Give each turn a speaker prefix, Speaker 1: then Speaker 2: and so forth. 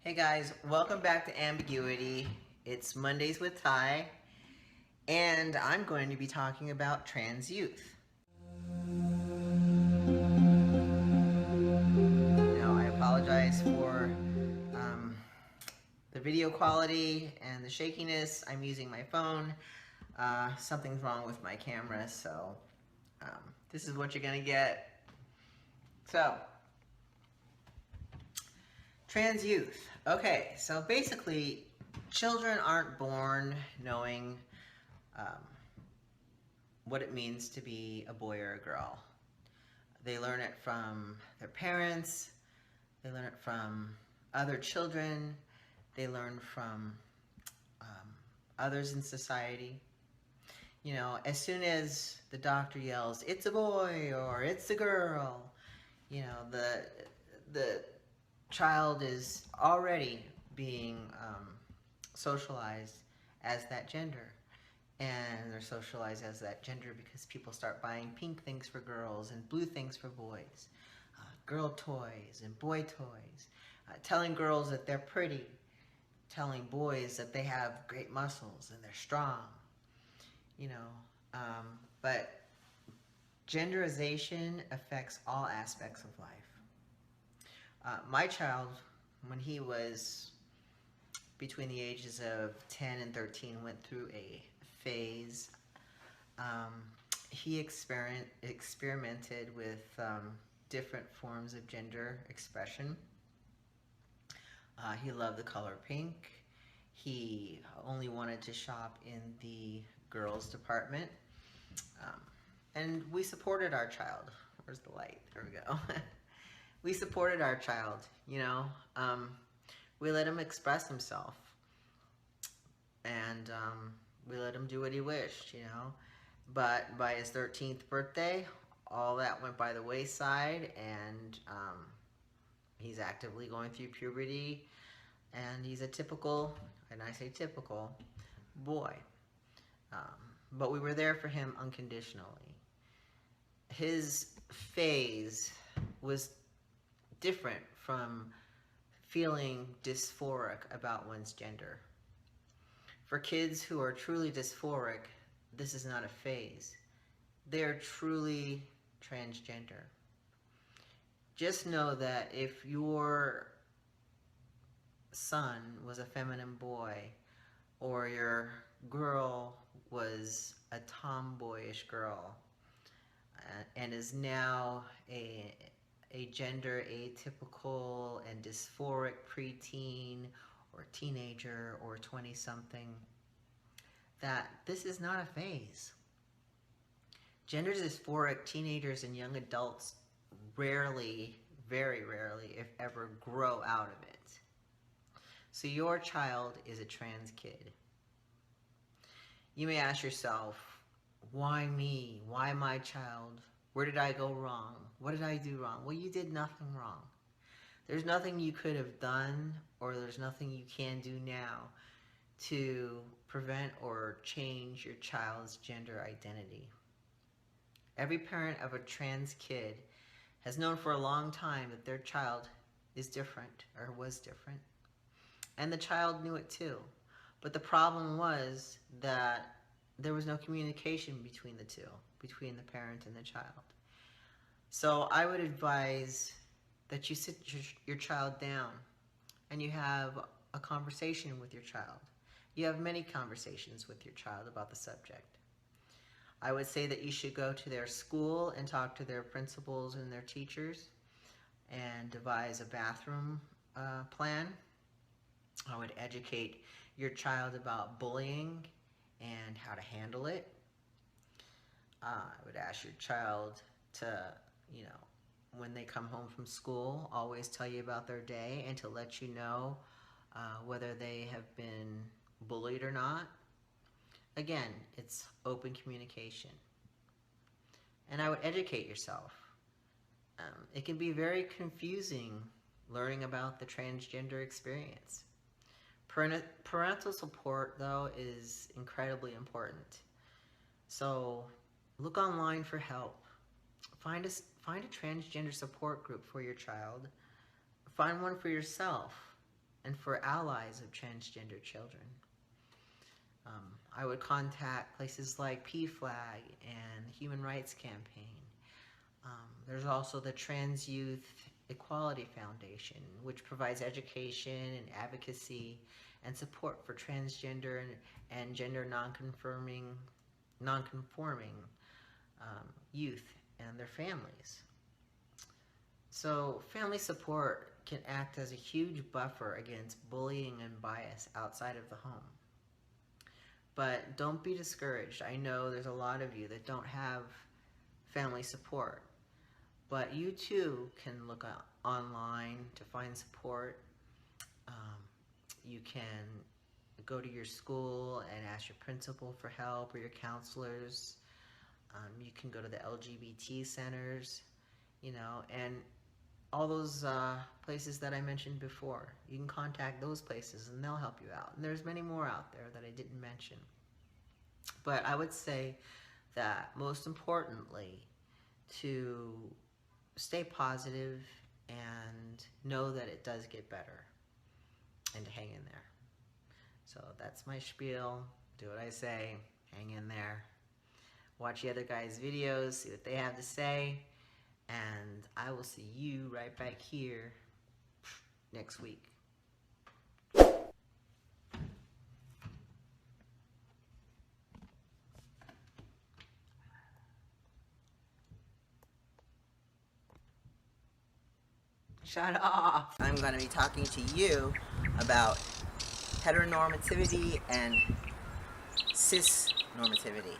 Speaker 1: Hey guys, welcome back to Ambiguity. It's Mondays with Tygh, and I'm going to be talking about trans youth. Now, I apologize for the video quality and the shakiness. I'm using my phone. Something's wrong with my camera, so this is what you're going to get. So, trans youth. Okay, so basically, children aren't born knowing what it means to be a boy or a girl. They learn it from their parents, they learn it from other children, they learn from others in society. You know, as soon as the doctor yells, "It's a boy" or "It's a girl," you know, the child is already being socialized as that gender. And they're socialized as that gender because people start buying pink things for girls and blue things for boys, girl toys and boy toys, telling girls that they're pretty, telling boys that they have great muscles and they're strong, you know. But genderization affects all aspects of life. My child, when he was between the ages of 10 and 13, went through a phase. He experimented with different forms of gender expression. He loved the color pink. He only wanted to shop in the girls department. And we supported our child. Where's the light? There we go. We supported our child, you know. We let him express himself. And we let him do what he wished, you know. But by his 13th birthday, all that went by the wayside, and he's actively going through puberty, and he's a typical, and I say typical, boy. But we were there for him unconditionally. His phase was different from feeling dysphoric about one's gender. For kids who are truly dysphoric, this is not a phase. They're truly transgender. Just know that if your son was a feminine boy or your girl was a tomboyish girl and is now a gender atypical and dysphoric preteen or teenager or 20-something, that this is not a phase. Gender dysphoric teenagers and young adults rarely, very rarely, if ever, grow out of it. So your child is a trans kid. You may ask yourself, why me? Why my child? Where did I go wrong? What did I do wrong? Well, you did nothing wrong. There's nothing you could have done, or there's nothing you can do now to prevent or change your child's gender identity. Every parent of a trans kid has known for a long time that their child is different or was different. And the child knew it too. But the problem was that there was no communication between the two, between the parent and the child. So I would advise that you sit your child down and you have a conversation with your child. You have many conversations with your child about the subject. I would say that you should go to their school and talk to their principals and their teachers and devise a bathroom plan. I would educate your child about bullying and how to handle it. I would ask your child to, you know, when they come home from school, always tell you about their day and to let you know whether they have been bullied or not. Again, it's open communication. And I would educate yourself. It can be very confusing learning about the transgender experience. Parental support, though, is incredibly important. So look online for help. Find a transgender support group for your child. Find one for yourself and for allies of transgender children. I would contact places like PFLAG and Human Rights Campaign. There's also the Trans Youth Equality Foundation, which provides education and advocacy and support for transgender and gender nonconforming youth and their families. So family support can act as a huge buffer against bullying and bias outside of the home. But don't be discouraged. I know there's a lot of you that don't have family support. But you too can look online to find support. You can go to your school and ask your principal for help or your counselors. You can go to the LGBT centers, and all those places that I mentioned before. You can contact those places and they'll help you out. And there's many more out there that I didn't mention. But I would say that most importantly, to stay positive and know that it does get better and to hang in there. So that's my spiel. Do what I say. Hang in there. Watch the other guys' videos, see what they have to say, and I will see you right back here next week. Shut off! I'm going to be talking to you about heteronormativity and cis normativity.